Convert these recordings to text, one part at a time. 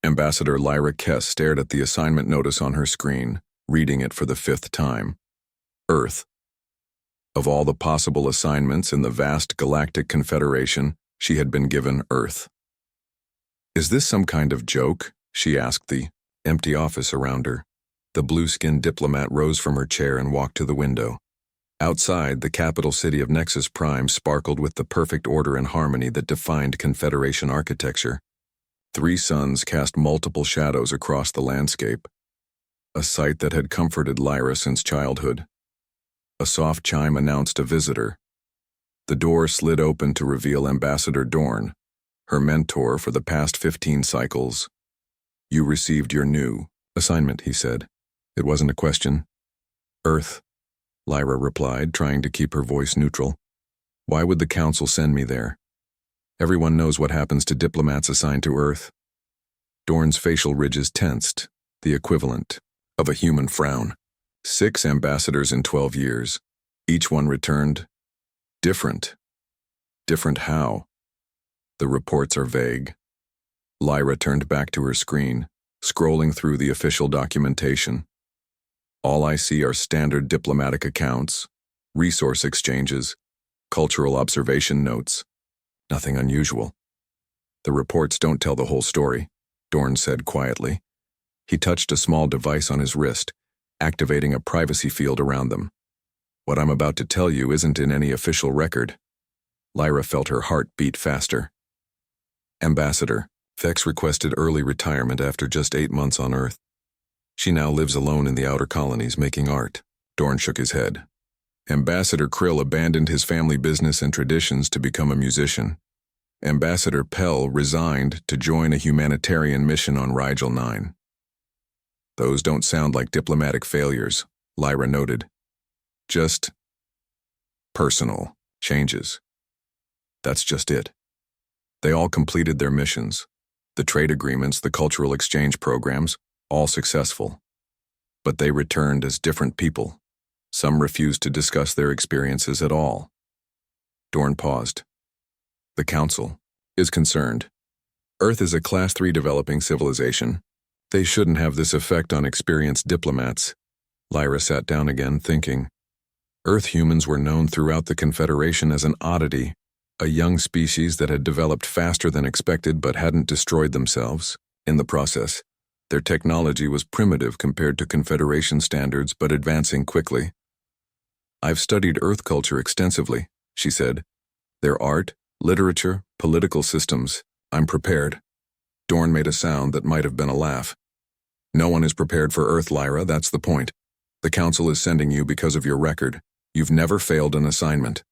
Ambassador Lyra Kess stared at the assignment notice on her screen, reading it for the 5th time. Earth. Of all the possible assignments in the vast Galactic Confederation, she had been given Earth. "Is this some kind of joke?" she asked the empty office around her. The blue-skinned diplomat rose from her chair and walked to the window. Outside, the capital city of Nexus Prime sparkled with the perfect order and harmony that defined Confederation architecture. 3 suns cast multiple shadows across the landscape, a sight that had comforted Lyra since childhood. A soft chime announced a visitor. The door slid open to reveal Ambassador Dorn, her mentor for the past 15 cycles. "You received your new assignment," he said. It wasn't a question. "Earth," Lyra replied, trying to keep her voice neutral. "Why would the Council send me there? Everyone knows what happens to diplomats assigned to Earth." Dorn's facial ridges tensed, the equivalent of a human frown. 6 ambassadors in 12 years. Each one returned different. Different how? The reports are vague. Lyra turned back to her screen, scrolling through the official documentation. "All I see are standard diplomatic accounts, resource exchanges, cultural observation notes. Nothing unusual." "The reports don't tell the whole story," Dorn said quietly. He touched a small device on his wrist, activating a privacy field around them. "What I'm about to tell you isn't in any official record." Lyra felt her heart beat faster. "Ambassador, Vex requested early retirement after just 8 months on Earth. She now lives alone in the outer colonies making art." Dorn shook his head. Ambassador Krill abandoned his family business and traditions to become a musician. Ambassador Pell resigned to join a humanitarian mission on Rigel 9. "Those don't sound like diplomatic failures," Lyra noted. "Just personal changes." "That's just it. They all completed their missions. The trade agreements, the cultural exchange programs, all successful. But they returned as different people. Some refused to discuss their experiences at all." Dorn paused. "The Council is concerned. Earth is a Class 3 developing civilization. They shouldn't have this effect on experienced diplomats." Lyra sat down again, thinking. Earth humans were known throughout the Confederation as an oddity, a young species that had developed faster than expected but hadn't destroyed themselves. In the process, their technology was primitive compared to Confederation standards but advancing quickly. "I've studied Earth culture extensively," she said. "Their art, literature, political systems. I'm prepared." Dorn made a sound that might have been a laugh. "No one is prepared for Earth, Lyra, that's the point. The Council is sending you because of your record. You've never failed an assignment."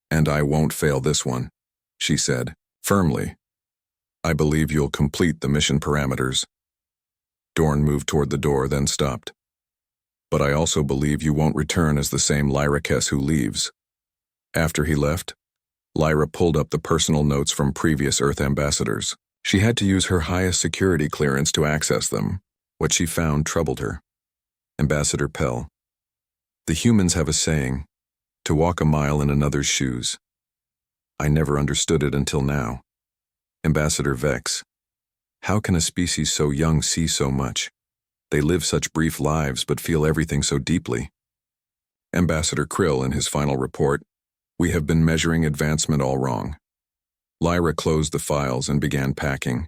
"And I won't fail this one," she said, firmly. "I believe you'll complete the mission parameters." Dorn moved toward the door, then stopped. "But I also believe you won't return as the same Lyra Kess who leaves." After he left, Lyra pulled up the personal notes from previous Earth ambassadors. She had to use her highest security clearance to access them. What she found troubled her. Ambassador Pell. "The humans have a saying, to walk a mile in another's shoes. I never understood it until now." Ambassador Vex. "How can a species so young see so much? They live such brief lives but feel everything so deeply." Ambassador Krill in his final report. "We have been measuring advancement all wrong." Lyra closed the files and began packing.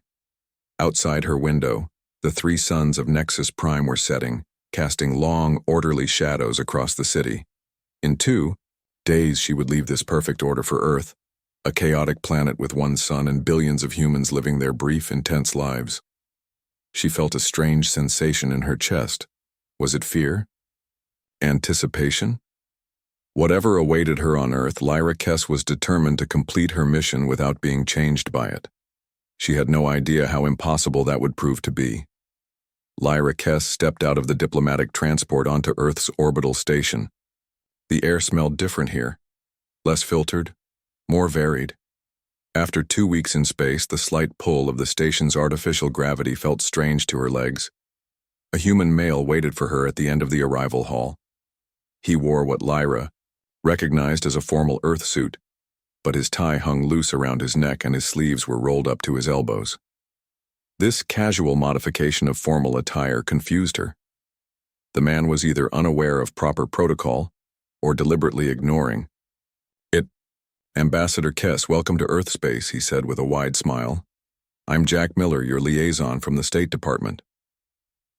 Outside her window, the 3 suns of Nexus Prime were setting, casting long, orderly shadows across the city. In 2 days she would leave this perfect order for Earth, a chaotic planet with 1 sun and billions of humans living their brief, intense lives. She felt a strange sensation in her chest. Was it fear? Anticipation? Whatever awaited her on Earth, Lyra Kess was determined to complete her mission without being changed by it. She had no idea how impossible that would prove to be. Lyra Kess stepped out of the diplomatic transport onto Earth's orbital station. The air smelled different here. Less filtered, more varied. After 2 weeks in space, the slight pull of the station's artificial gravity felt strange to her legs. A human male waited for her at the end of the arrival hall. He wore what Lyra recognized as a formal Earth suit, but his tie hung loose around his neck and his sleeves were rolled up to his elbows. This casual modification of formal attire confused her. The man was either unaware of proper protocol or deliberately ignoring it. "Ambassador Kess, welcome to Earth Space," he said with a wide smile. "I'm Jack Miller, your liaison from the State Department."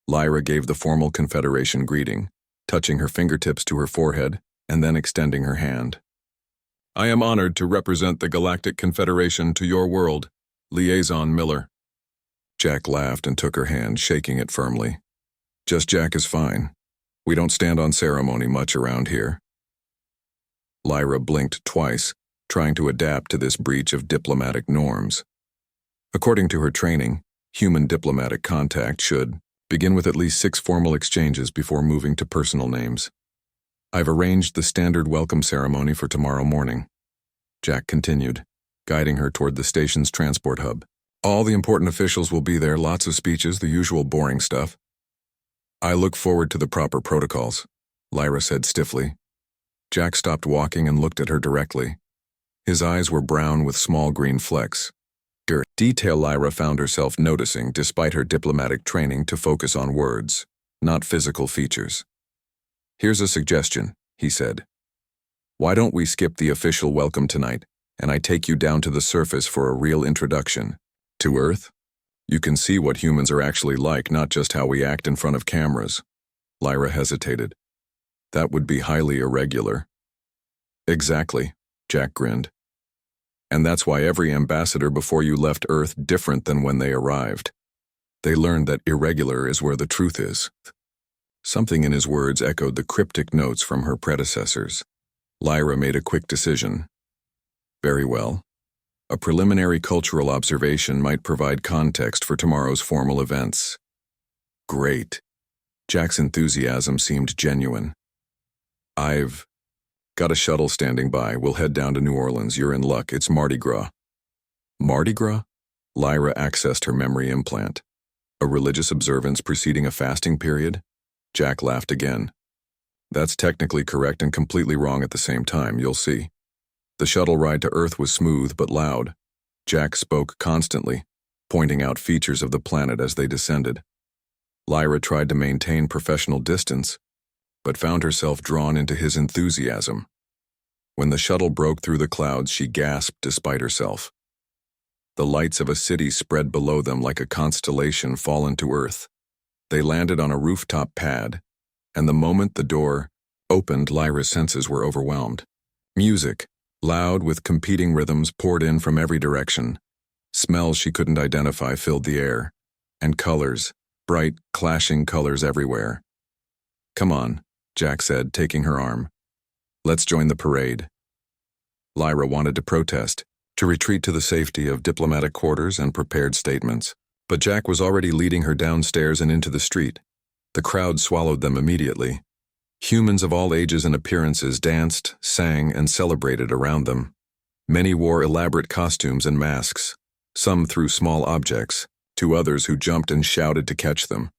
Lyra gave the formal Confederation greeting, touching her fingertips to her forehead and then extending her hand. "I am honored to represent the Galactic Confederation to your world, Liaison Miller." Jack laughed and took her hand, shaking it firmly. "Just Jack is fine. We don't stand on ceremony much around here." Lyra blinked twice, trying to adapt to this breach of diplomatic norms. According to her training, human diplomatic contact should begin with at least 6 formal exchanges before moving to personal names. "I've arranged the standard welcome ceremony for tomorrow morning," Jack continued, guiding her toward the station's transport hub. "All the important officials will be there, lots of speeches, the usual boring stuff." "I look forward to the proper protocols," Lyra said stiffly. Jack stopped walking and looked at her directly. His eyes were brown with small green flecks. Detail Lyra found herself noticing despite her diplomatic training to focus on words, not physical features. "Here's a suggestion," he said. "Why don't we skip the official welcome tonight, and I take you down to the surface for a real introduction to Earth? You can see what humans are actually like, not just how we act in front of cameras." Lyra hesitated. "That would be highly irregular." "Exactly," Jack grinned. "And that's why every ambassador before you left Earth different than when they arrived. They learned that irregular is where the truth is." Something in his words echoed the cryptic notes from her predecessors. Lyra made a quick decision. "Very well. A preliminary cultural observation might provide context for tomorrow's formal events." "Great." Jack's enthusiasm seemed genuine. "I've got a shuttle standing by. We'll head down to New Orleans. You're in luck. It's Mardi Gras." "Mardi Gras?" Lyra accessed her memory implant. "A religious observance preceding a fasting period?" Jack laughed again. "That's technically correct and completely wrong at the same time, you'll see." The shuttle ride to Earth was smooth but loud. Jack spoke constantly, pointing out features of the planet as they descended. Lyra tried to maintain professional distance, but found herself drawn into his enthusiasm. When the shuttle broke through the clouds, she gasped despite herself. The lights of a city spread below them like a constellation fallen to Earth. They landed on a rooftop pad, and the moment the door opened, Lyra's senses were overwhelmed. Music, loud with competing rhythms, poured in from every direction. Smells she couldn't identify filled the air, and colors, bright, clashing colors everywhere. "Come on," Jack said, taking her arm. "Let's join the parade." Lyra wanted to protest, to retreat to the safety of diplomatic quarters and prepared statements. But Jack was already leading her downstairs and into the street. The crowd swallowed them immediately. Humans of all ages and appearances danced, sang, and celebrated around them. Many wore elaborate costumes and masks. Some threw small objects, to others who jumped and shouted to catch them.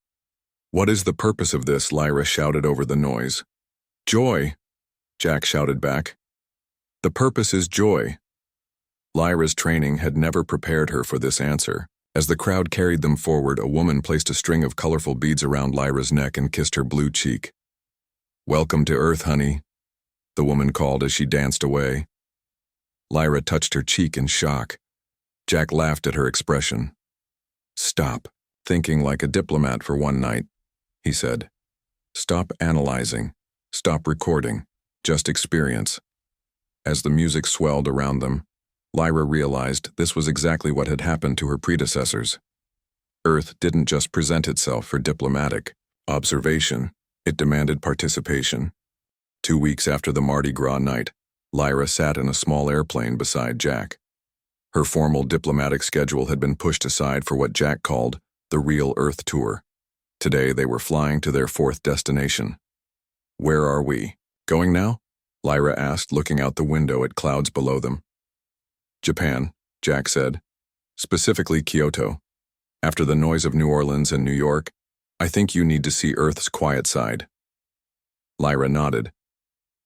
"What is the purpose of this?" Lyra shouted over the noise. "Joy," Jack shouted back. "The purpose is joy." Lyra's training had never prepared her for this answer. As the crowd carried them forward, a woman placed a string of colorful beads around Lyra's neck and kissed her blue cheek. "Welcome to Earth, honey," the woman called as she danced away. Lyra touched her cheek in shock. Jack laughed at her expression. "Stop thinking like a diplomat for one night," he said. "Stop analyzing. Stop recording. Just experience." As the music swelled around them, Lyra realized this was exactly what had happened to her predecessors. Earth didn't just present itself for diplomatic observation, it demanded participation. 2 weeks after the Mardi Gras night, Lyra sat in a small airplane beside Jack. Her formal diplomatic schedule had been pushed aside for what Jack called the real Earth tour. Today they were flying to their 4th destination. "Where are we going now?" Lyra asked, looking out the window at clouds below them. "Japan," Jack said. "Specifically Kyoto. After the noise of New Orleans and New York, I think you need to see Earth's quiet side." Lyra nodded.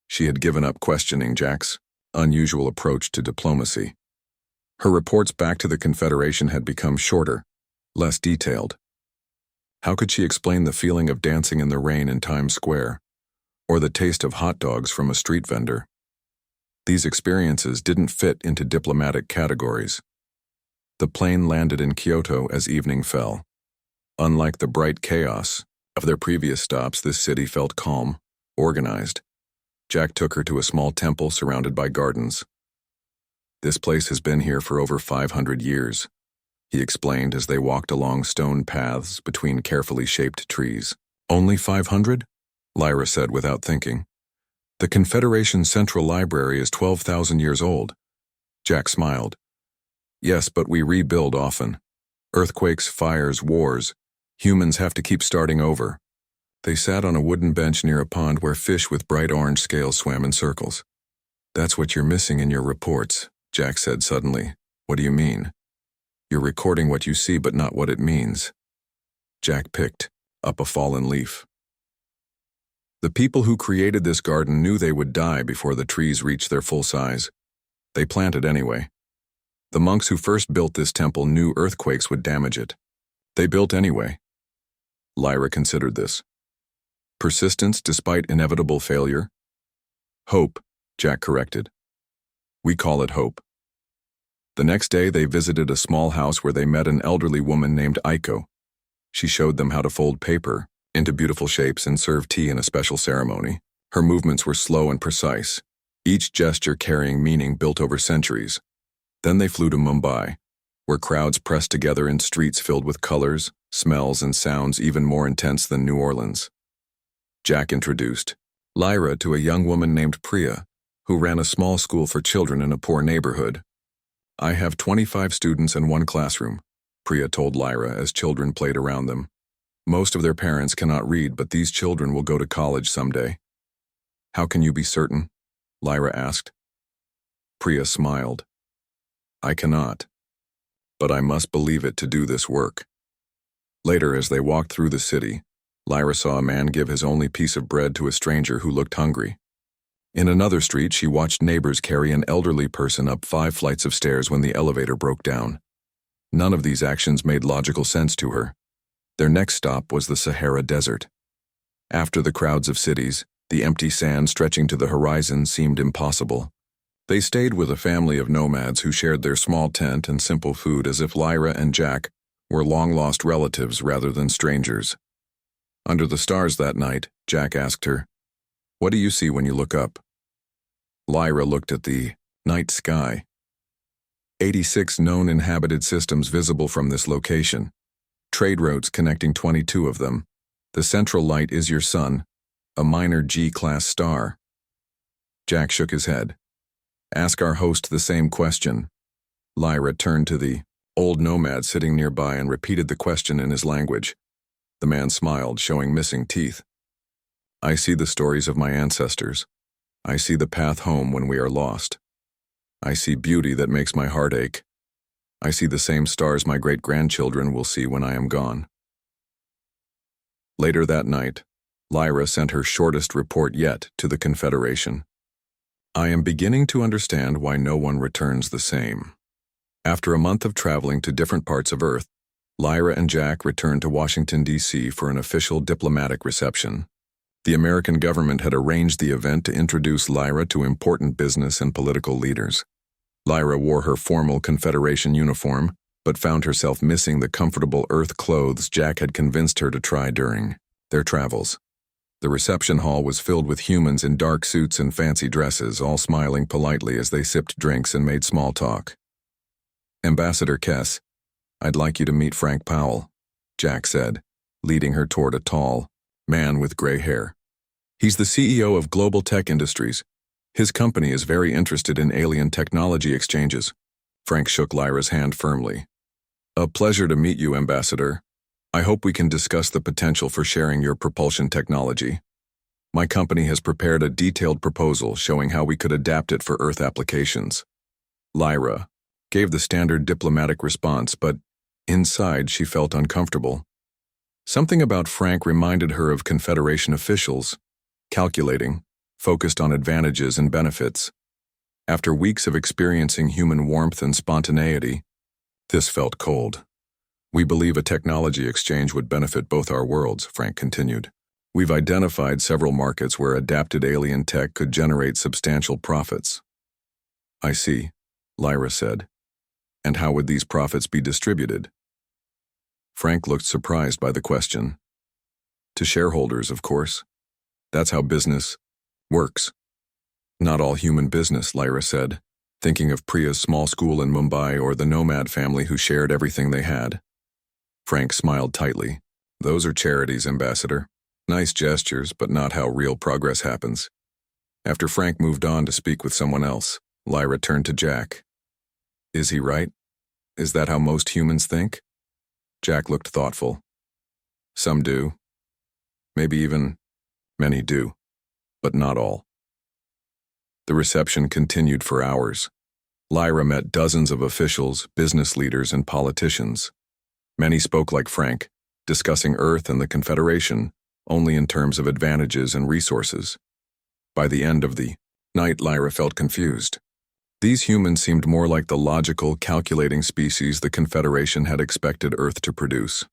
She had given up questioning Jack's unusual approach to diplomacy. Her reports back to the Confederation had become shorter, less detailed. How could she explain the feeling of dancing in the rain in Times Square, or the taste of hot dogs from a street vendor? These experiences didn't fit into diplomatic categories. The plane landed in Kyoto as evening fell. Unlike the bright chaos of their previous stops, this city felt calm, organized. Jack took her to a small temple surrounded by gardens. "This place has been here for over 500 years," he explained as they walked along stone paths between carefully shaped trees. "Only 500? Lyra said without thinking. "The Confederation's Central Library is 12,000 years old." Jack smiled. "Yes, but we rebuild often. Earthquakes, fires, wars. Humans have to keep starting over." They sat on a wooden bench near a pond where fish with bright orange scales swam in circles. "That's what you're missing in your reports," Jack said suddenly. "What do you mean?" "You're recording what you see but not what it means." Jack picked up a fallen leaf. "The people who created this garden knew they would die before the trees reached their full size. They planted anyway. The monks who first built this temple knew earthquakes would damage it. They built anyway." Lyra considered this. "Persistence despite inevitable failure?" "Hope," Jack corrected. "We call it hope." The next day they visited a small house where they met an elderly woman named Aiko. She showed them how to fold paper into beautiful shapes and serve tea in a special ceremony. Her movements were slow and precise, each gesture carrying meaning built over centuries. Then they flew to Mumbai, where crowds pressed together in streets filled with colors, smells, and sounds even more intense than New Orleans. Jack introduced Lyra to a young woman named Priya, who ran a small school for children in a poor neighborhood. "I have 25 students in one classroom," Priya told Lyra as children played around them. "Most of their parents cannot read, but these children will go to college someday." "How can you be certain?" Lyra asked. Priya smiled. "I cannot. But I must believe it to do this work." Later, as they walked through the city, Lyra saw a man give his only piece of bread to a stranger who looked hungry. In another street, she watched neighbors carry an elderly person up 5 flights of stairs when the elevator broke down. None of these actions made logical sense to her. Their next stop was the Sahara Desert. After the crowds of cities, the empty sand stretching to the horizon seemed impossible. They stayed with a family of nomads who shared their small tent and simple food as if Lyra and Jack were long-lost relatives rather than strangers. Under the stars that night, Jack asked her, "What do you see when you look up?" Lyra looked at the night sky. 86 known inhabited systems visible from this location. Trade routes connecting 22 of them. The central light is your sun, a minor G-class star. Jack shook his head. "Ask our host the same question." Lyra turned to the old nomad sitting nearby and repeated the question in his language. The man smiled, showing missing teeth. "I see the stories of my ancestors. I see the path home when we are lost. I see beauty that makes my heart ache. I see the same stars my great-grandchildren will see when I am gone." Later that night, Lyra sent her shortest report yet to the Confederation. "I am beginning to understand why no one returns the same." After a month of traveling to different parts of Earth, Lyra and Jack returned to Washington, D.C. for an official diplomatic reception. The American government had arranged the event to introduce Lyra to important business and political leaders. Lyra wore her formal Confederation uniform, but found herself missing the comfortable Earth clothes Jack had convinced her to try during their travels. The reception hall was filled with humans in dark suits and fancy dresses, all smiling politely as they sipped drinks and made small talk. "Ambassador Kess, I'd like you to meet Frank Powell," Jack said, leading her toward a tall man with gray hair. "He's the CEO of Global Tech Industries. His company is very interested in alien technology exchanges." Frank shook Lyra's hand firmly. "A pleasure to meet you, Ambassador. I hope we can discuss the potential for sharing your propulsion technology. My company has prepared a detailed proposal showing how we could adapt it for Earth applications." Lyra gave the standard diplomatic response, but inside she felt uncomfortable. Something about Frank reminded her of Confederation officials, calculating, focused on advantages and benefits. After weeks of experiencing human warmth and spontaneity, this felt cold. We believe a technology exchange would benefit both our worlds, Frank continued. We've identified several markets where adapted alien tech could generate substantial profits. I see, Lyra said. And how would these profits be distributed? Frank looked surprised by the question. To shareholders, of course. That's how business works. Not all human business, Lyra said, thinking of Priya's small school in Mumbai or the nomad family who shared everything they had. Frank smiled tightly. Those are charities, Ambassador. Nice gestures, but not how real progress happens. After Frank moved on to speak with someone else, Lyra turned to Jack. Is he right? Is that how most humans think? Jack looked thoughtful. Some do. Maybe even many do, but not all. The reception continued for hours. Lyra met dozens of officials, business leaders, and politicians. Many spoke like Frank, discussing Earth and the Confederation, only in terms of advantages and resources. By the end of the night, Lyra felt confused. These humans seemed more like the logical, calculating species the Confederation had expected Earth to produce.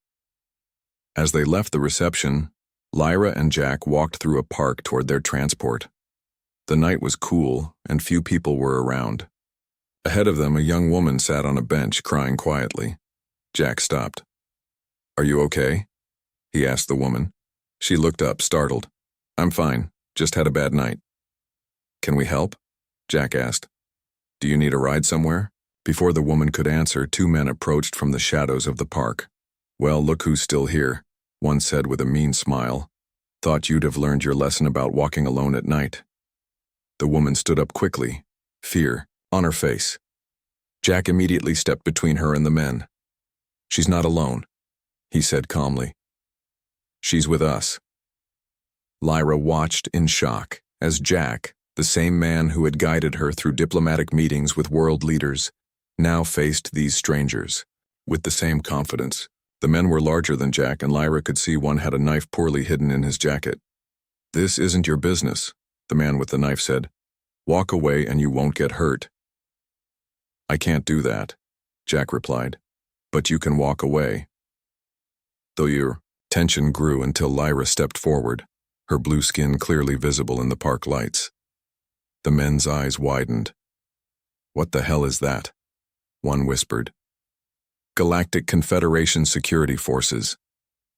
As they left the reception, Lyra and Jack walked through a park toward their transport. The night was cool, and few people were around. Ahead of them, a young woman sat on a bench, crying quietly. Jack stopped. Are you okay? He asked the woman. She looked up, startled. I'm fine, just had a bad night. Can we help? Jack asked. Do you need a ride somewhere? Before the woman could answer, two men approached from the shadows of the park. Well, look who's still here, one said with a mean smile. Thought you'd have learned your lesson about walking alone at night. The woman stood up quickly, fear on her face. Jack immediately stepped between her and the men. She's not alone, he said calmly. She's with us. Lyra watched in shock as Jack, the same man who had guided her through diplomatic meetings with world leaders, now faced these strangers. With the same confidence, the men were larger than Jack, and Lyra could see one had a knife poorly hidden in his jacket. This isn't your business, the man with the knife said. Walk away and you won't get hurt. I can't do that, Jack replied. But you can walk away. Though your tension grew until Lyra stepped forward, her blue skin clearly visible in the park lights. The men's eyes widened. What the hell is that? One whispered. Galactic Confederation Security Forces,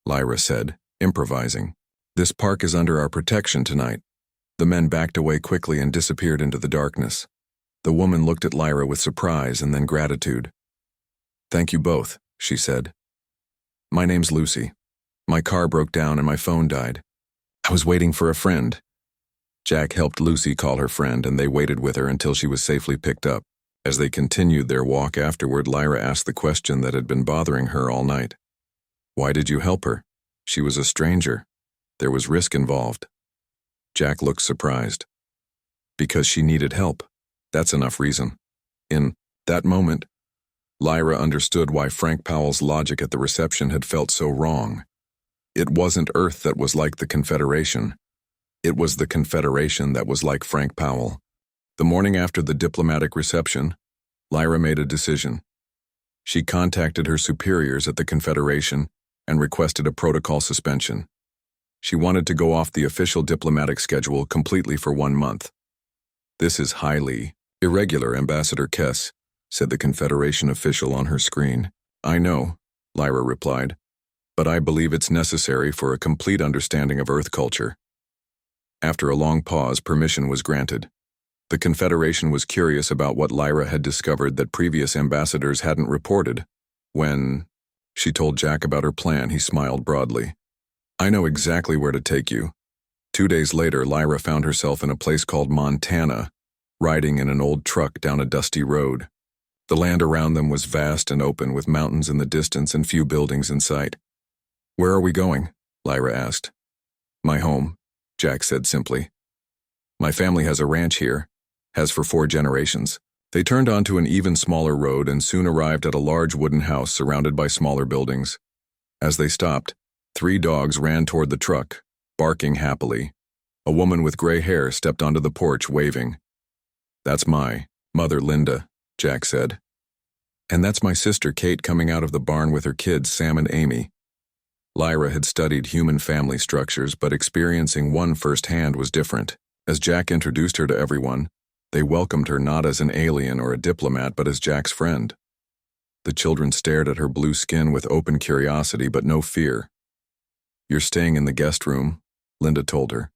Lyra said, improvising. This park is under our protection tonight. The men backed away quickly and disappeared into the darkness. The woman looked at Lyra with surprise and then gratitude. Thank you both, she said. My name's Lucy. My car broke down and my phone died. I was waiting for a friend. Jack helped Lucy call her friend, and they waited with her until she was safely picked up. As they continued their walk afterward, Lyra asked the question that had been bothering her all night. Why did you help her? She was a stranger. There was risk involved. Jack looked surprised. Because she needed help. That's enough reason. In that moment, Lyra understood why Frank Powell's logic at the reception had felt so wrong. It wasn't Earth that was like the Confederation. It was the Confederation that was like Frank Powell. The morning after the diplomatic reception, Lyra made a decision. She contacted her superiors at the Confederation and requested a protocol suspension. She wanted to go off the official diplomatic schedule completely for 1 month. This is highly irregular, Ambassador Kess, said the Confederation official on her screen. I know, Lyra replied, but I believe it's necessary for a complete understanding of Earth culture. After a long pause, permission was granted. The Confederation was curious about what Lyra had discovered that previous ambassadors hadn't reported. When she told Jack about her plan, he smiled broadly. I know exactly where to take you. 2 days later, Lyra found herself in a place called Montana, riding in an old truck down a dusty road. The land around them was vast and open, with mountains in the distance and few buildings in sight. Where are we going? Lyra asked. My home, Jack said simply. My family has a ranch here, has for 4 generations. They turned onto an even smaller road and soon arrived at a large wooden house surrounded by smaller buildings. As they stopped, 3 dogs ran toward the truck, barking happily. A woman with gray hair stepped onto the porch, waving. That's my mother, Linda, Jack said. And that's my sister Kate coming out of the barn with her kids, Sam and Amy. Lyra had studied human family structures, but experiencing one firsthand was different. As Jack introduced her to everyone, they welcomed her not as an alien or a diplomat, but as Jack's friend. The children stared at her blue skin with open curiosity, but no fear. "You're staying in the guest room," Linda told her.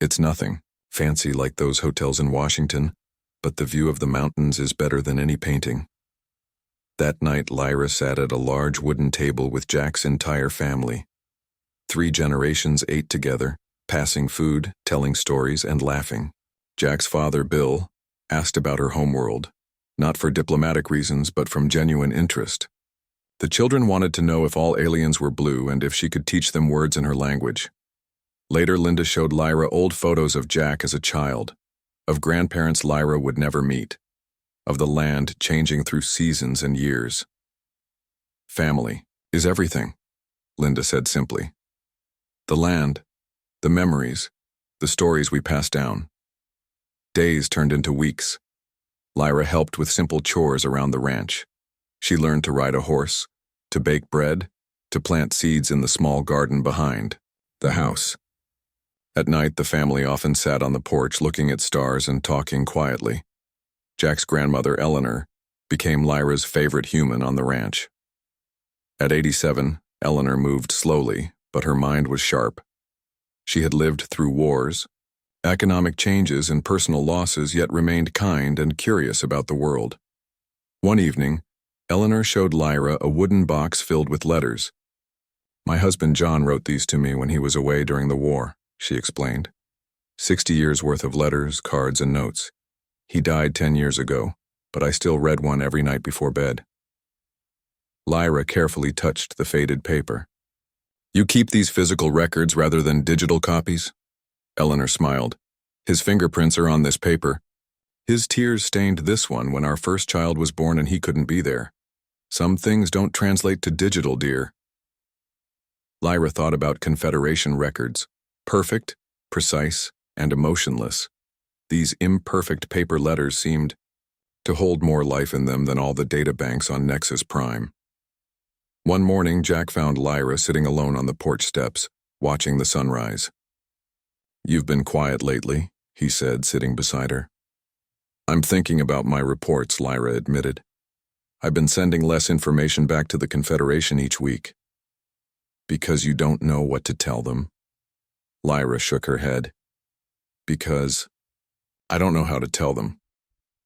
"It's nothing fancy like those hotels in Washington, but the view of the mountains is better than any painting." That night, Lyra sat at a large wooden table with Jack's entire family. 3 generations ate together, passing food, telling stories, and laughing. Jack's father, Bill, asked about her homeworld, not for diplomatic reasons, but from genuine interest. The children wanted to know if all aliens were blue and if she could teach them words in her language. Later, Linda showed Lyra old photos of Jack as a child, of grandparents Lyra would never meet, of the land changing through seasons and years. "Family is everything," Linda said simply. "The land, the memories, the stories we pass down." Days turned into weeks. Lyra helped with simple chores around the ranch. She learned to ride a horse, to bake bread, to plant seeds in the small garden behind the house. At night, the family often sat on the porch looking at stars and talking quietly. Jack's grandmother, Eleanor, became Lyra's favorite human on the ranch. At 87, Eleanor moved slowly, but her mind was sharp. She had lived through wars, economic changes, and personal losses, yet remained kind and curious about the world. One evening, Eleanor showed Lyra a wooden box filled with letters. "My husband John wrote these to me when he was away during the war," she explained. 60 years worth of letters, cards, and notes. He died 10 years ago, but I still read one every night before bed. Lyra carefully touched the faded paper. "You keep these physical records rather than digital copies?" Eleanor smiled. "His fingerprints are on this paper. His tears stained this one when our first child was born and he couldn't be there. Some things don't translate to digital, dear." Lyra thought about Confederation records, perfect, precise, and emotionless. These imperfect paper letters seemed to hold more life in them than all the databanks on Nexus Prime. One morning, Jack found Lyra sitting alone on the porch steps, watching the sunrise. "You've been quiet lately," he said, sitting beside her. "I'm thinking about my reports," Lyra admitted. "I've been sending less information back to the Confederation each week." "Because you don't know what to tell them?" Lyra shook her head. "Because I don't know how to tell them.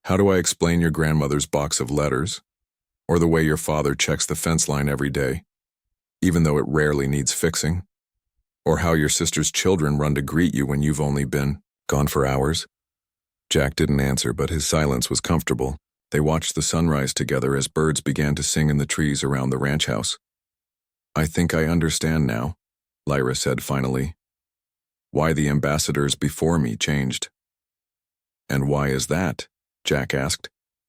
How do I explain your grandmother's box of letters? Or the way your father checks the fence line every day, even though it rarely needs fixing? Or how your sister's children run to greet you when you've only been gone for hours?" Jack didn't answer, but his silence was comfortable. They watched the sunrise together as birds began to sing in the trees around the ranch house. "I think I understand now," Lyra said finally. "Why the ambassadors before me changed." "And why is that?" Jack asked.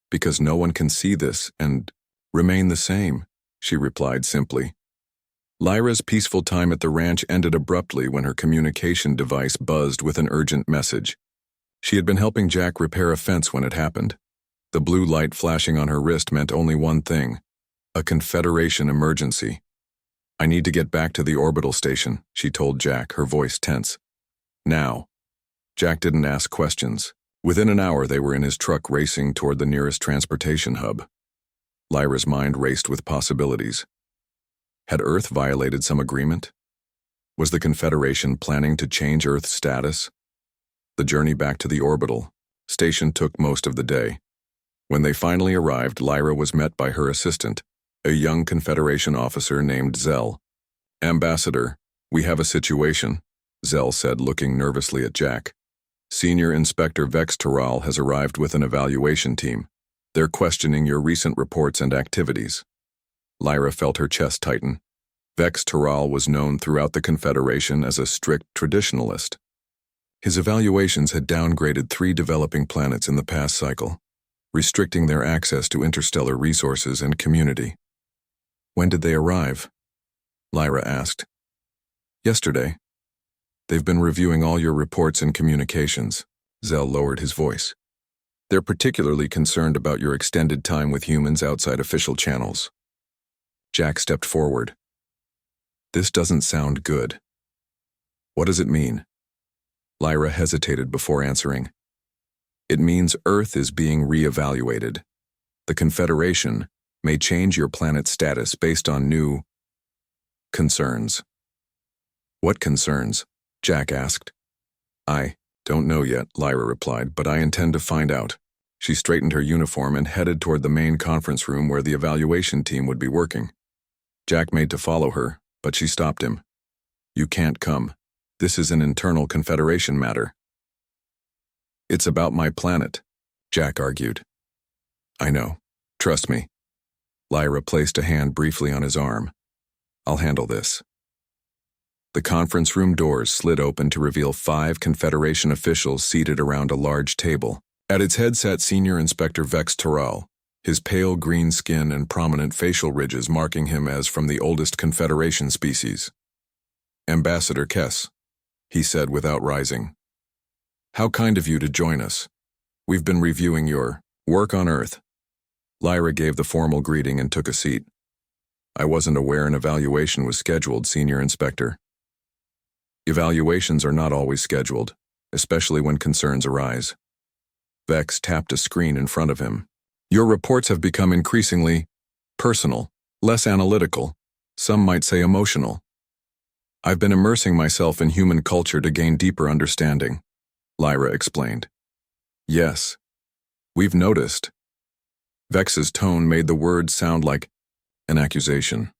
"Because no one can see this and remain the same," she replied simply. Lyra's peaceful time at the ranch ended abruptly when her communication device buzzed with an urgent message. She had been helping Jack repair a fence when it happened. The blue light flashing on her wrist meant only one thing: a Confederation emergency. "I need to get back to the orbital station," she told Jack, her voice tense. "Now." Jack didn't ask questions. Within an hour, they were in his truck racing toward the nearest transportation hub. Lyra's mind raced with possibilities. Had Earth violated some agreement? Was the Confederation planning to change Earth's status? The journey back to the orbital station took most of the day. When they finally arrived, Lyra was met by her assistant, a young Confederation officer named Zell. "Ambassador, we have a situation," Zell said, looking nervously at Jack. "Senior Inspector Vex Terral has arrived with an evaluation team. They're questioning your recent reports and activities." Lyra felt her chest tighten. Vex Terral was known throughout the Confederation as a strict traditionalist. His evaluations had downgraded 3 developing planets in the past cycle, restricting their access to interstellar resources and community. "When did they arrive?" Lyra asked. "Yesterday. They've been reviewing all your reports and communications." Zell lowered his voice. They're particularly concerned about your extended time with humans outside official channels. Jack stepped forward. This doesn't sound good. What does it mean? Lyra hesitated before answering. It means Earth is being re-evaluated. The Confederation may change your planet's status based on new concerns. What concerns? Jack asked. I don't know yet, Lyra replied, but I intend to find out. She straightened her uniform and headed toward the main conference room where the evaluation team would be working. Jack made to follow her, but she stopped him. You can't come. This is an internal Confederation matter. It's about my planet, Jack argued. I know. Trust me. Lyra placed a hand briefly on his arm. I'll handle this. The conference room doors slid open to reveal 5 Confederation officials seated around a large table. At its head sat Senior Inspector Vex Terral, his pale green skin and prominent facial ridges marking him as from the oldest Confederation species. Ambassador Kess, he said without rising. How kind of you to join us. We've been reviewing your work on Earth. Lyra gave the formal greeting and took a seat. I wasn't aware an evaluation was scheduled, Senior Inspector. Evaluations are not always scheduled, especially when concerns arise. Vex tapped a screen in front of him. Your reports have become increasingly personal, less analytical, some might say emotional. I've been immersing myself in human culture to gain deeper understanding, Lyra explained. Yes, we've noticed. Vex's tone made the words sound like an accusation.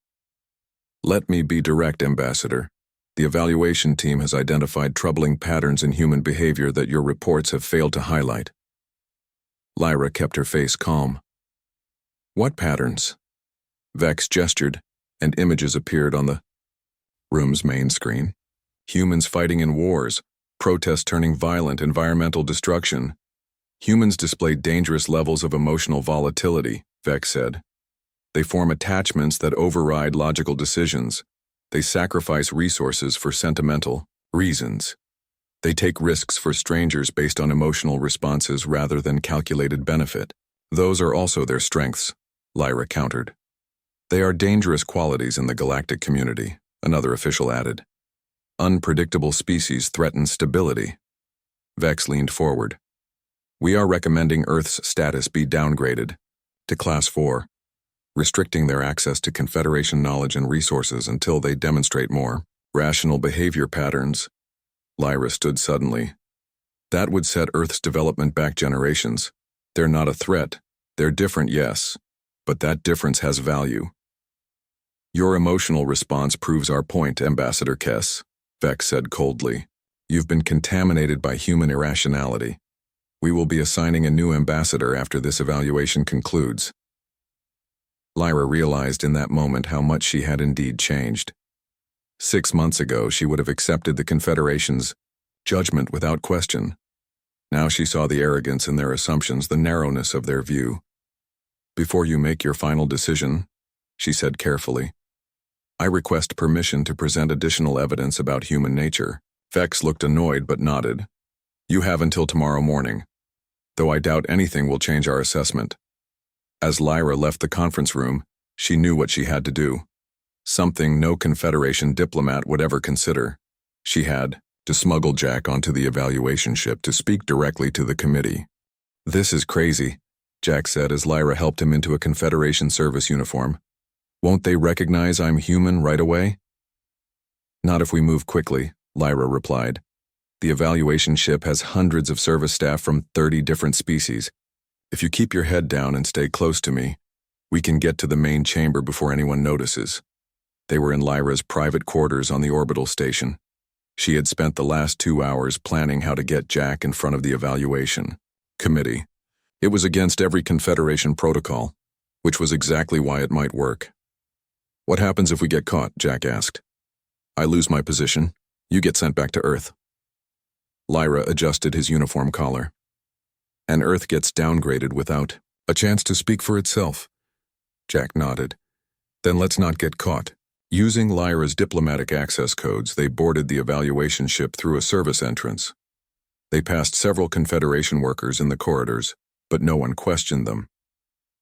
Let me be direct, Ambassador. The evaluation team has identified troubling patterns in human behavior that your reports have failed to highlight. Lyra kept her face calm. What patterns? Vex gestured, and images appeared on the room's main screen. Humans fighting in wars, protests turning violent, environmental destruction. Humans display dangerous levels of emotional volatility, Vex said. They form attachments that override logical decisions. They sacrifice resources for sentimental reasons. They take risks for strangers based on emotional responses rather than calculated benefit. Those are also their strengths, Lyra countered. They are dangerous qualities in the galactic community, another official added. Unpredictable species threaten stability. Vex leaned forward. We are recommending Earth's status be downgraded to Class 4, restricting their access to Confederation knowledge and resources until they demonstrate more rational behavior patterns. Lyra stood suddenly. That would set Earth's development back generations. They're not a threat. They're different, yes, but that difference has value. Your emotional response proves our point, Ambassador Kess, Vex said coldly. You've been contaminated by human irrationality. We will be assigning a new ambassador after this evaluation concludes. Lyra realized in that moment how much she had indeed changed. 6 months ago, she would have accepted the Confederation's judgment without question. Now she saw the arrogance in their assumptions, the narrowness of their view. Before you make your final decision, she said carefully, I request permission to present additional evidence about human nature. Vex looked annoyed but nodded. You have until tomorrow morning, though I doubt anything will change our assessment. As Lyra left the conference room, she knew what she had to do. Something no Confederation diplomat would ever consider. She had to smuggle Jack onto the evaluation ship to speak directly to the committee. This is crazy, Jack said as Lyra helped him into a Confederation service uniform. Won't they recognize I'm human right away? Not if we move quickly, Lyra replied. The evaluation ship has hundreds of service staff from 30 different species. If you keep your head down and stay close to me, we can get to the main chamber before anyone notices. They were in Lyra's private quarters on the orbital station. She had spent the last 2 hours planning how to get Jack in front of the evaluation committee. It was against every Confederation protocol, which was exactly why it might work. What happens if we get caught? Jack asked. I lose my position. You get sent back to Earth. Lyra adjusted his uniform collar. And Earth gets downgraded without a chance to speak for itself. Jack nodded. Then let's not get caught. Using Lyra's diplomatic access codes, they boarded the evaluation ship through a service entrance. They passed several Confederation workers in the corridors, but no one questioned them.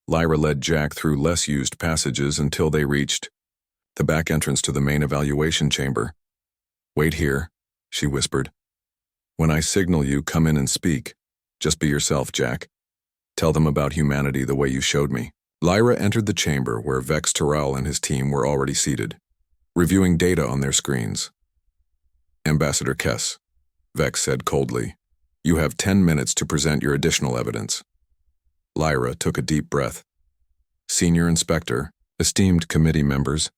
Lyra led Jack through less used passages until they reached the back entrance to the main evaluation chamber. "Wait here," she whispered. "When I signal you, come in and speak. Just be yourself, Jack. Tell them about humanity the way you showed me." Lyra entered the chamber where Vex Terrell and his team were already seated, reviewing data on their screens. "Ambassador Kess," Vex said coldly, "you have 10 minutes to present your additional evidence." Lyra took a deep breath. "Senior Inspector, esteemed committee members,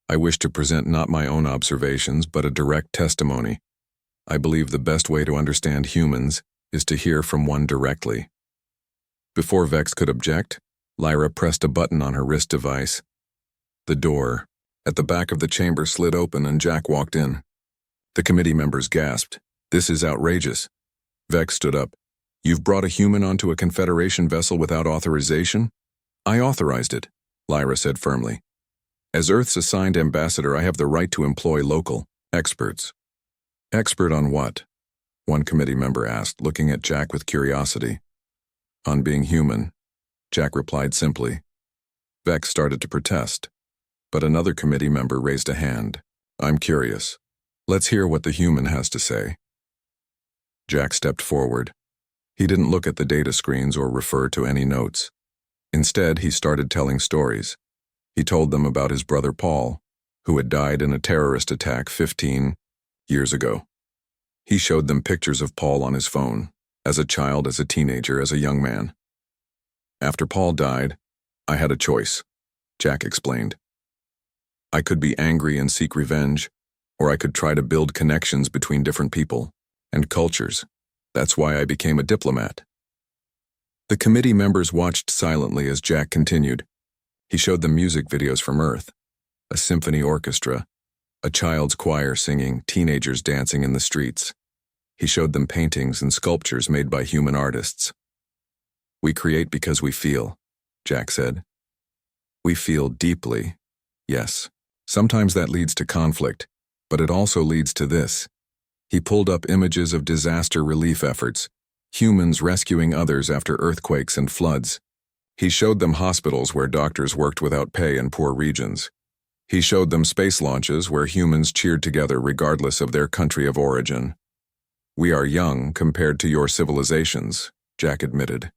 I wish to present not my own observations but a direct testimony. I believe the best way to understand humans is to hear from one directly." Before Vex could object, Lyra pressed a button on her wrist device. The door at the back of the chamber slid open and Jack walked in. The committee members gasped. "This is outrageous." Vex stood up. "You've brought a human onto a Confederation vessel without authorization?" "I authorized it," Lyra said firmly. "As Earth's assigned ambassador, I have the right to employ local experts." "Expert on what?" one committee member asked, looking at Jack with curiosity. "On being human," Jack replied simply. Vex started to protest, but another committee member raised a hand. "I'm curious. Let's hear what the human has to say." Jack stepped forward. He didn't look at the data screens or refer to any notes. Instead, he started telling stories. He told them about his brother Paul, who had died in a terrorist attack 15 years ago. He showed them pictures of Paul on his phone, as a child, as a teenager, as a young man. "After Paul died, I had a choice," Jack explained. "I could be angry and seek revenge, or I could try to build connections between different people and cultures. That's why I became a diplomat." The committee members watched silently as Jack continued. He showed them music videos from Earth, a symphony orchestra, a child's choir singing, teenagers dancing in the streets. He showed them paintings and sculptures made by human artists. "We create because we feel," Jack said. "We feel deeply, yes. Sometimes that leads to conflict, but it also leads to this." He pulled up images of disaster relief efforts, humans rescuing others after earthquakes and floods. He showed them hospitals where doctors worked without pay in poor regions. He showed them space launches where humans cheered together regardless of their country of origin. "We are young compared to your civilizations," Jack admitted.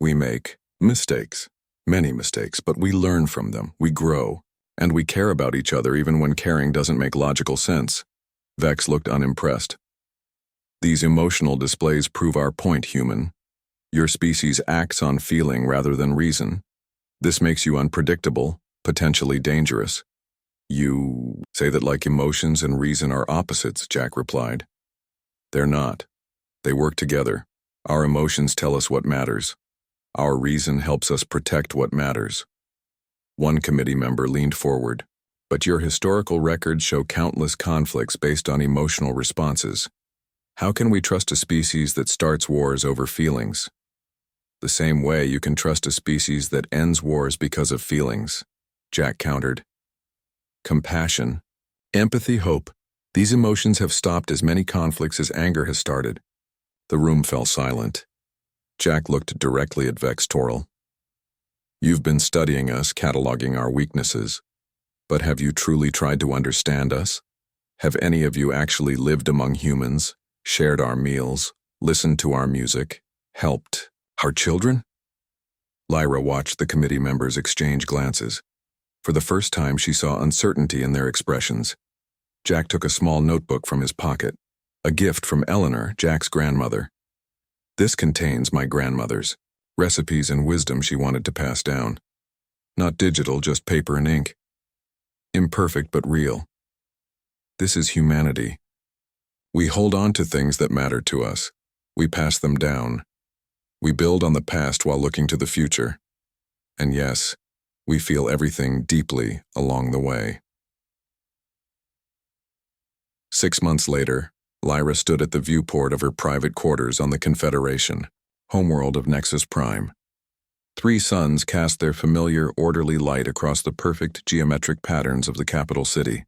"We make mistakes, many mistakes, but we learn from them, we grow, and we care about each other even when caring doesn't make logical sense." Vex looked unimpressed. "These emotional displays prove our point, human. Your species acts on feeling rather than reason. This makes you unpredictable, potentially dangerous." "You say that like emotions and reason are opposites," Jack replied. "They're not. They work together. Our emotions tell us what matters. Our reason helps us protect what matters." One committee member leaned forward. "But your historical records show countless conflicts based on emotional responses. How can we trust a species that starts wars over feelings?" "The same way you can trust a species that ends wars because of feelings," Jack countered. "Compassion, empathy, hope. These emotions have stopped as many conflicts as anger has started." The room fell silent. Jack looked directly at Vex Terrell. "You've been studying us, cataloging our weaknesses. But have you truly tried to understand us? Have any of you actually lived among humans, shared our meals, listened to our music, helped our children?" Lyra watched the committee members exchange glances. For the first time, she saw uncertainty in their expressions. Jack took a small notebook from his pocket, a gift from Eleanor, Jack's grandmother. "This contains my grandmother's recipes and wisdom she wanted to pass down. Not digital, just paper and ink. Imperfect but real. This is humanity. We hold on to things that matter to us. We pass them down. We build on the past while looking to the future. And yes, we feel everything deeply along the way." 6 months later, Lyra stood at the viewport of her private quarters on the Confederation, homeworld of Nexus Prime. 3 suns cast their familiar, orderly light across the perfect geometric patterns of the capital city.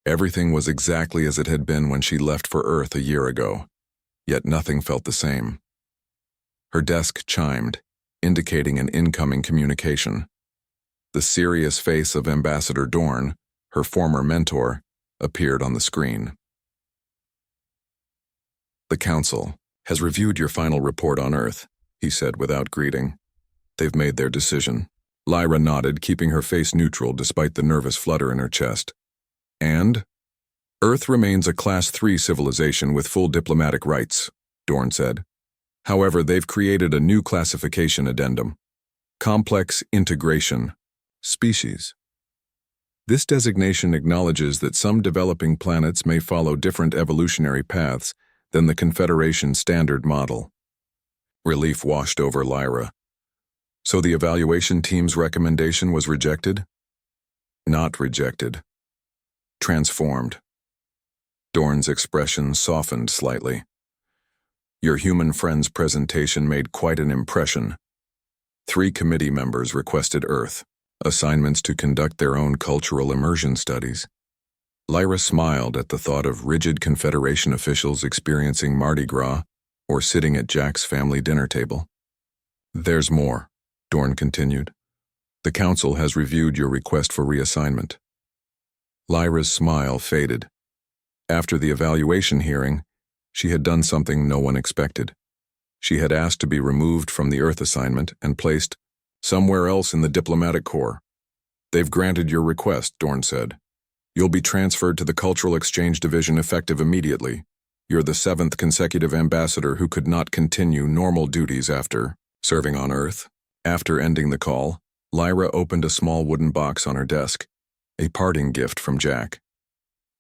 Everything was exactly as it had been when she left for Earth a year ago, yet nothing felt the same. Her desk chimed, indicating an incoming communication. The serious face of Ambassador Dorn, her former mentor, appeared on the screen. "The Council has reviewed your final report on Earth," he said without greeting. "They've made their decision." Lyra nodded, keeping her face neutral despite the nervous flutter in her chest. "And? Earth remains a Class 3 civilization with full diplomatic rights," Dorn said. "However, they've created a new classification addendum. Complex Integration Species. This designation acknowledges that some developing planets may follow different evolutionary paths than the Confederation's standard model." Relief washed over Lyra. "So the evaluation team's recommendation was rejected?" "Not rejected. Transformed." Dorn's expression softened slightly. "Your human friend's presentation made quite an impression. 3 committee members requested Earth, assignments to conduct their own cultural immersion studies." Lyra smiled at the thought of rigid Confederation officials experiencing Mardi Gras or sitting at Jack's family dinner table. "There's more," Dorn continued. "The Council has reviewed your request for reassignment." Lyra's smile faded. After the evaluation hearing, she had done something no one expected. She had asked to be removed from the Earth assignment and placed somewhere else in the diplomatic corps. "They've granted your request," Dorn said. "You'll be transferred to the Cultural Exchange Division effective immediately. You're the 7th consecutive ambassador who could not continue normal duties after serving on Earth." After ending the call, Lyra opened a small wooden box on her desk, a parting gift from Jack.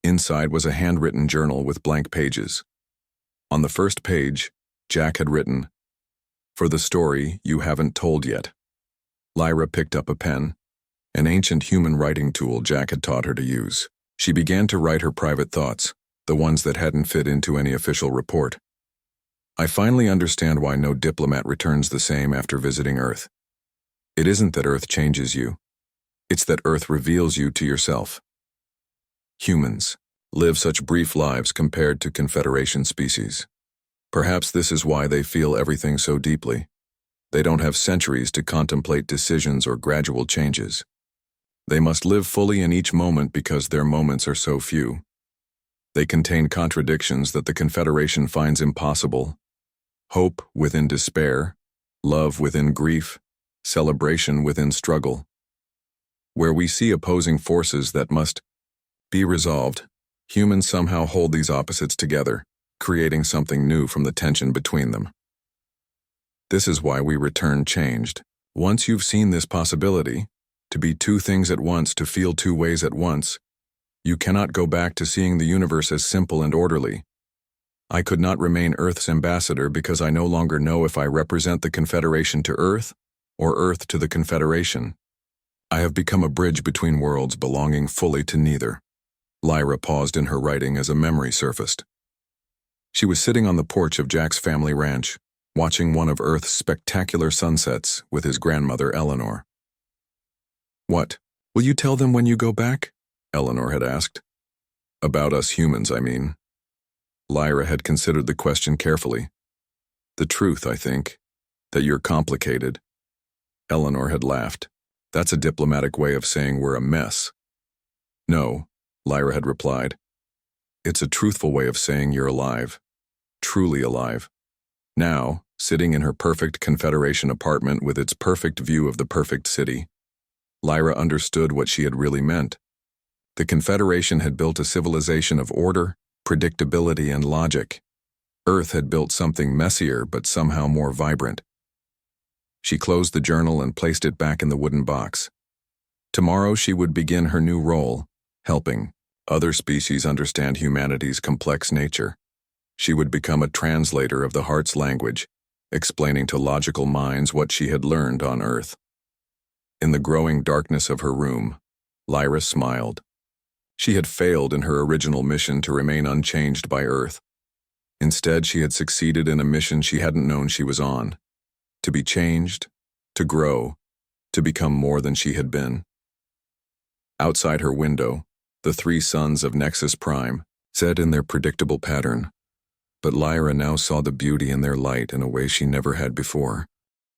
Inside was a handwritten journal with blank pages. On the first page, Jack had written, "For the story you haven't told yet." Lyra picked up a pen, an ancient human writing tool Jack had taught her to use. She began to write her private thoughts, the ones that hadn't fit into any official report. "I finally understand why no diplomat returns the same after visiting Earth. It isn't that Earth changes you. It's that Earth reveals you to yourself. Humans live such brief lives compared to Confederation species. Perhaps this is why they feel everything so deeply. They don't have centuries to contemplate decisions or gradual changes. They must live fully in each moment because their moments are so few. They contain contradictions that the Confederation finds impossible. Hope within despair, love within grief, celebration within struggle. Where we see opposing forces that must be resolved, humans somehow hold these opposites together, creating something new from the tension between them. This is why we return changed. Once you've seen this possibility, to be 2 things at once, to feel 2 ways at once, you cannot go back to seeing the universe as simple and orderly. I could not remain Earth's ambassador because I no longer know if I represent the Confederation to Earth or Earth to the Confederation. I have become a bridge between worlds belonging fully to neither." Lyra paused in her writing as a memory surfaced. She was sitting on the porch of Jack's family ranch, watching one of Earth's spectacular sunsets with his grandmother Eleanor. "What, will you tell them when you go back?" Eleanor had asked. "About us humans, I mean." Lyra had considered the question carefully. "The truth, I think, that you're complicated." Eleanor had laughed. "That's a diplomatic way of saying we're a mess." "No," Lyra had replied. "It's a truthful way of saying you're alive. Truly alive." Now, sitting in her perfect Confederation apartment with its perfect view of the perfect city, Lyra understood what she had really meant. The Confederation had built a civilization of order, predictability, and logic. Earth had built something messier but somehow more vibrant. She closed the journal and placed it back in the wooden box. Tomorrow she would begin her new role, helping other species understand humanity's complex nature. She would become a translator of the heart's language, explaining to logical minds what she had learned on Earth. In the growing darkness of her room, Lyra smiled. She had failed in her original mission to remain unchanged by Earth. Instead, she had succeeded in a mission she hadn't known she was on. To be changed, to grow, to become more than she had been. Outside her window, the 3 suns of Nexus Prime set in their predictable pattern. But Lyra now saw the beauty in their light in a way she never had before.